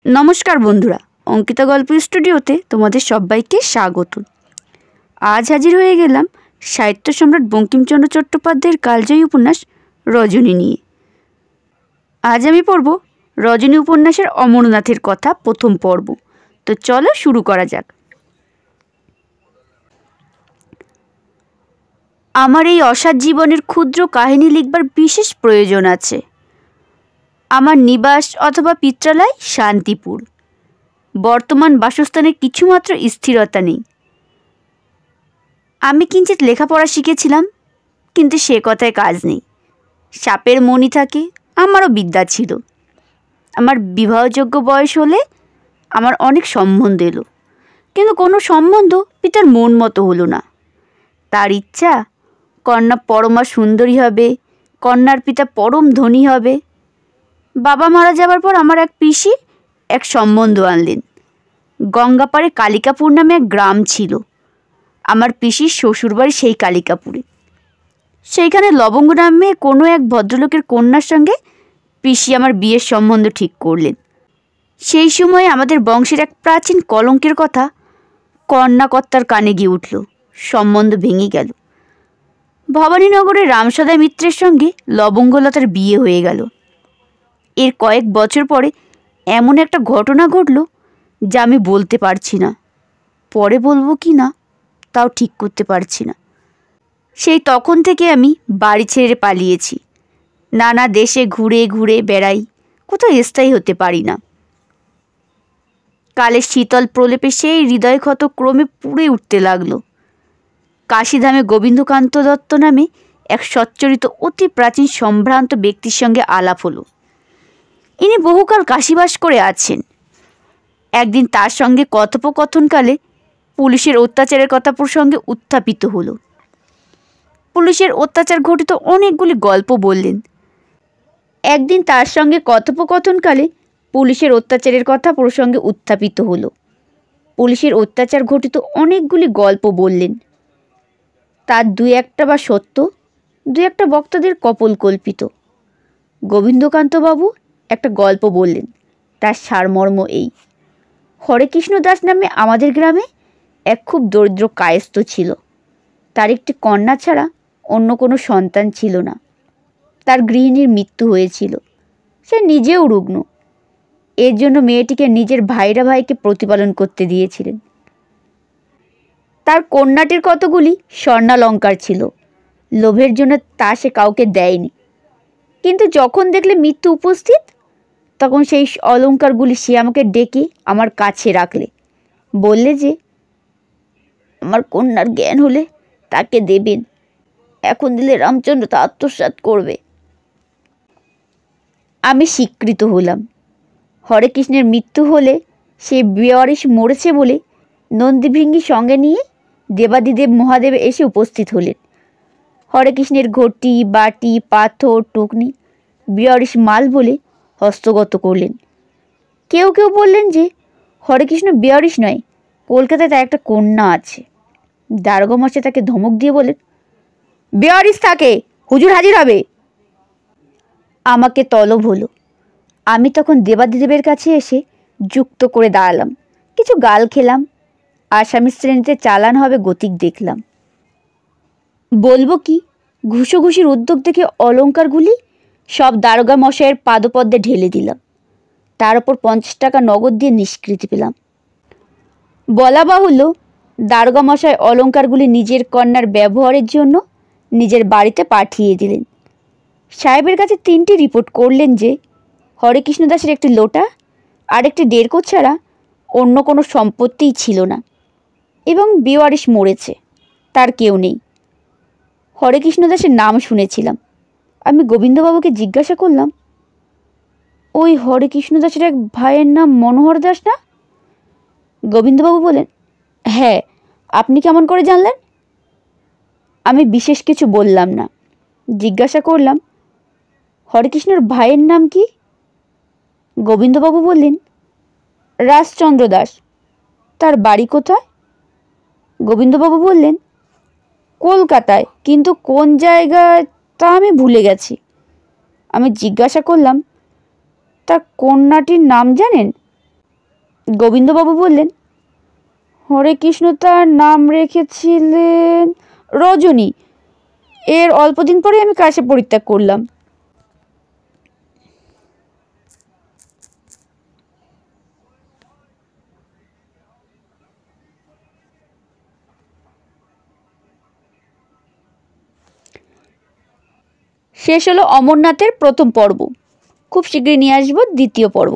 নমস্কার বন্ধুরা, অঙ্কিতা গল্প স্টুডিওতে তোমাদের সবাইকে স্বাগত। আজ হাজির হয়ে গেলাম সাহিত্য সম্রাট বঙ্কিমচন্দ্র চট্টোপাধ্যায়ের কালজয়ী উপন্যাস রজনী নিয়ে। আজ আমি পড়ব রজনী উপন্যাসের অমরনাথের কথা প্রথম পর্ব। তো চলো শুরু করা যাক। আমার এই অসাধ জীবনের ক্ষুদ্র কাহিনী লিখবার বিশেষ প্রয়োজন আছে। আমার নিবাস অথবা পিত্রালয় শান্তিপুর। বর্তমান বাসস্থানে কিছুমাত্র স্থিরতা নেই। আমি কিঞ্চিত লেখাপড়া শিখেছিলাম, কিন্তু সে কথায় কাজ নেই। সাপের মণি থাকে, আমারও বিদ্যা ছিল। আমার বিবাহযোগ্য বয়স হলে আমার অনেক সম্বন্ধ এলো, কিন্তু কোনো সম্বন্ধ পিতার মন মতো হলো না। তার ইচ্ছা কন্যা পরমা সুন্দরী হবে, কন্যার পিতা পরম ধনী হবে। বাবা মারা যাবার পর আমার এক পিসি এক সম্বন্ধ আনলেন। গঙ্গাপাড়ে কালিকাপুর নামে এক গ্রাম ছিল। আমার পিসির শ্বশুরবাড়ি সেই কালিকাপুরে। সেইখানে লবঙ্গ নামে কোনো এক ভদ্রলোকের কন্যার সঙ্গে পিসি আমার বিয়ের সম্বন্ধ ঠিক করলেন। সেই সময় আমাদের বংশের এক প্রাচীন কলঙ্কের কথা কন্যাকর্তার কানে গিয়ে উঠল। সম্বন্ধ ভেঙে গেল। ভবানীনগরের রামসদা মিত্রের সঙ্গে লবঙ্গলতার বিয়ে হয়ে গেল। এর কয়েক বছর পরে এমন একটা ঘটনা ঘটল যা আমি বলতে পারছি না। পরে বলবো কি না তাও ঠিক করতে পারছি না। সেই তখন থেকে আমি বাড়ি ছেড়ে পালিয়েছি। নানা দেশে ঘুরে ঘুরে বেড়াই, কোথাও স্থায়ী হতে পারি না। কালের শীতল প্রলেপে সেই হৃদয়ক্ষত ক্রমে পুড়ে উঠতে লাগলো। কাশীধামে গোবিন্দকান্ত দত্ত নামে এক সচ্চরিত অতি প্রাচীন সম্ভ্রান্ত ব্যক্তির সঙ্গে আলাপ হলো। ইনি বহুকাল কাশীবাস করে আছেন। একদিন তার সঙ্গে কথোপকথনকালে পুলিশের অত্যাচারের কথা প্রসঙ্গে উত্থাপিত হলো। পুলিশের অত্যাচার ঘটিত অনেকগুলি গল্প বললেন। একদিন তার সঙ্গে কথোপকথনকালে পুলিশের অত্যাচারের কথা প্রসঙ্গে উত্থাপিত হলো। পুলিশের অত্যাচার ঘটিত অনেকগুলি গল্প বললেন। তার দুই একটা বা সত্য, দুই একটা বক্তাদের কপোলকল্পিত। গোবিন্দকান্তবাবু একটা গল্প বললেন। তার সারমর্ম এই: হরেকৃষ্ণ দাস নামে আমাদের গ্রামে এক খুব দরিদ্র কায়স্থ ছিল। তার একটি কন্যা ছাড়া অন্য কোনো সন্তান ছিল না। তার গৃহিণীর মৃত্যু হয়েছিল। সে নিজেও রুগ্ন। এর জন্য মেয়েটিকে নিজের ভাইকে প্রতিপালন করতে দিয়েছিলেন। তার কন্যাটির কতগুলি স্বর্ণালঙ্কার ছিল। লোভের জন্য তা সে কাউকে দেয়নি, কিন্তু যখন দেখলে মৃত্যু উপস্থিত তখন সেই অলঙ্কারগুলি সে আমাকে ডেকে আমার কাছে রাখলে। বললে যে আমার কন্যার জ্ঞান হলে তাকে দেবেন, এখন দিলে রামচন্দ্র তা আত্মসাৎ করবে। আমি স্বীকৃত হলাম। হরেকৃষ্ণের মৃত্যু হলে সে বেওয়ারিশ মরেছে বলে নন্দীভৃঙ্গি সঙ্গে নিয়ে দেবাদিদেব মহাদেব এসে উপস্থিত হলেন। হরেকৃষ্ণের ঘটি, বাটি, পাথর, টুকনি বেওয়ারিশ মাল বলে হস্তগত করলেন। কেউ কেউ বললেন যে হরেকৃষ্ণ বেওয়ারিশ নয়, কলকাতায় তার একটা কন্যা আছে। দারোগা মশাই তাকে ধমক দিয়ে বলেন, বেওয়ারিশ থাকে, হুজুর হাজির হবে। আমাকে তলব হলো। আমি তখন দেবাদিদেবের কাছে এসে যুক্ত করে দাঁড়ালাম। কিছু গাল খেলাম। আসামি শ্রেণীতে চালান হবে গতিক দেখলাম। বলবো কি, ঘুষোঘুষির উদ্যোগ দেখে অলঙ্কারগুলি সব দারোগা মশাইয়ের পাদপদ্মে ঢেলে দিলাম। তার ওপর 50 টাকা নগদ দিয়ে নিষ্কৃতি পেলাম। বলা বাহুল্য, দারোগা মশাই অলঙ্কারগুলি নিজের কন্যার ব্যবহারের জন্য নিজের বাড়িতে পাঠিয়ে দিলেন। সাহেবের কাছে 3টি রিপোর্ট করলেন যে হরেকৃষ্ণ দাসের একটি লোটা আর একটি ডেরকো ছাড়া অন্য কোনো সম্পত্তিই ছিল না, এবং বেওয়ারিশ মরেছে, তার কেউ নেই। হরেকৃষ্ণ দাসের নাম শুনেছিলাম। আমি গোবিন্দবাবুকে জিজ্ঞাসা করলাম, ওই হরেকৃষ্ণ দাসের এক ভাইয়ের নাম মনোহর দাস না? গোবিন্দবাবু বলেন, হ্যাঁ। আপনি কেমন করে জানলেন? আমি বিশেষ কিছু বললাম না। জিজ্ঞাসা করলাম, হরেকৃষ্ণর ভাইয়ের নাম কি? গোবিন্দবাবু বললেন, রাজচন্দ্র দাস। তার বাড়ি কোথায়? গোবিন্দবাবু বললেন, কলকাতায়, কিন্তু কোন জায়গায় তা আমি ভুলে গেছি। আমি জিজ্ঞাসা করলাম, তার কন্যাটির নাম জানেন? গোবিন্দবাবু বললেন, হরে কৃষ্ণ তার নাম রেখেছিলেন রজনী। এর অল্পদিন পরে আমি কাশী পরিত্যাগ করলাম। শেষ হলো অমরনাথের প্রথম পর্ব। খুব শীঘ্রই নিয়ে আসবো দ্বিতীয় পর্ব।